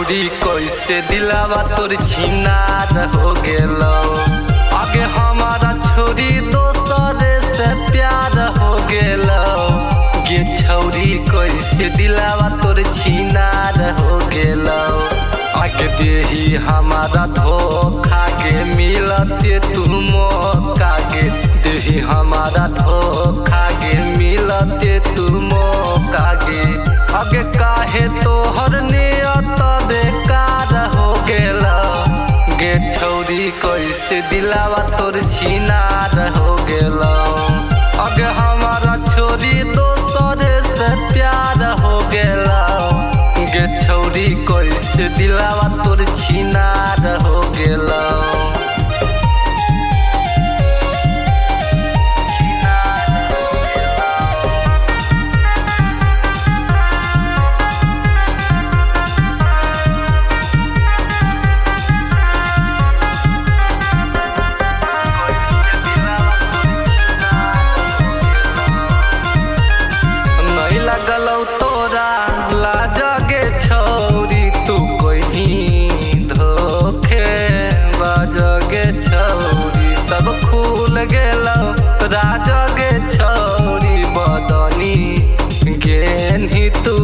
छौरी कैसे दिलावा तोर छिनार हो गेलो। आगे हमारा छोरी दोसरे से प्यार हो गेलो। गे छौरी कैसे दिलावा तोर छिनार हो गेलो। आगे देही हमारा धोखा गे मिलते तू मौका गे देही हमारा धोखा गे मिलते तू मौका गे। आगे काहे तोहर नियत बेकार हो गेला। गे छौरी कैसे दिलावा तोर छिनार हो गेला। आगे हमारा छोरी दोसरे से प्यार हो गेला। गे छौरी कैसे दिलावा तोर छिनार हो गेला। लगलौ तोरा लाज गे छौरी तू कोई धोखे बाज गे छौरी सब खुल गेलौ राज गे छौरी बदनी गेनी तू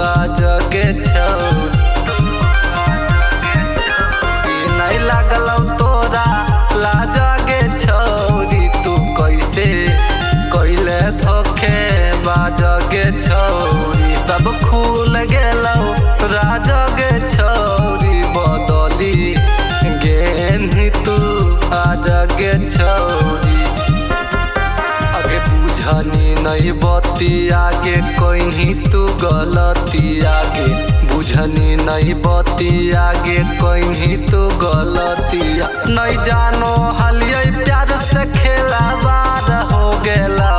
आज गे छौरी। नहीं लगलौ तोरा लाज गे छौरी तू कैसे कैले धोखे बाज गे छौरी सब खुल गेलौ राज गे छौरी बदली गेनी तू आज गे छौरी। आगे बुझनी नहीं बती आगे कोई तू गलती आगे बुझनी नहीं बती आगे कोई तू गलती नहीं जानो हलियै प्यार से खेलावार हो गेला।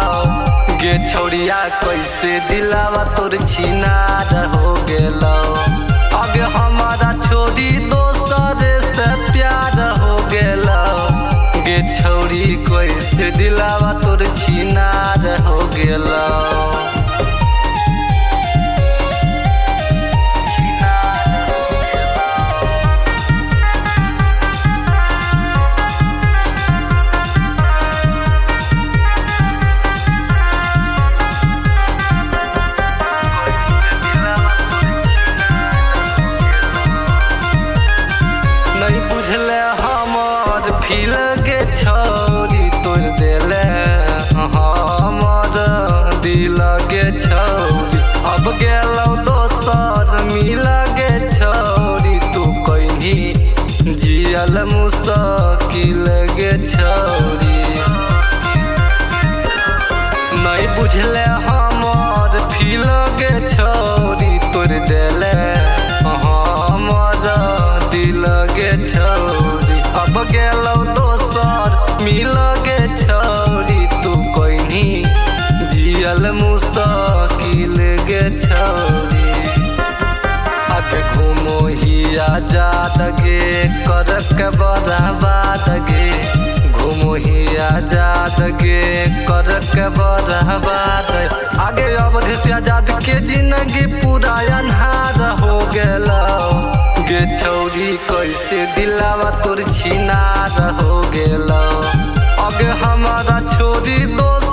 गे छौरिया कैसे दिलावा तोर छिनार हो गेलो। आगे हमारा छोरी दोसरे से प्यार हो गेलो। गे छौरी कैसे दिलावा तोर छिनार हो गेलो। नहीं बुझले हमर फील गे छौरी तोड़ देले हमर दिल गे छौरी। अब गेलौ दोसर मिल गे छौरी तू कहीं जियल मुश्किल गे छौरी। नहीं बुझले हमर फील गे छौरी तोड़ देले हमर दिल गे छौरी। अब गेलौ दोसर मिल गे छौरी तू कहीं जियल मुश्किल गे छौरी। आगे घूमो ही आजाद गे कर के बर्बाद गे घूमो ही आजाद गे कर के बर्बाद। आगे अवधि से आजाद के जिंदगी पूरा अन्हार हो गेला। गे छौरी कैसे दिलावा तोर छिनार हो गेलो। आगे हमारा छोरी दोस्त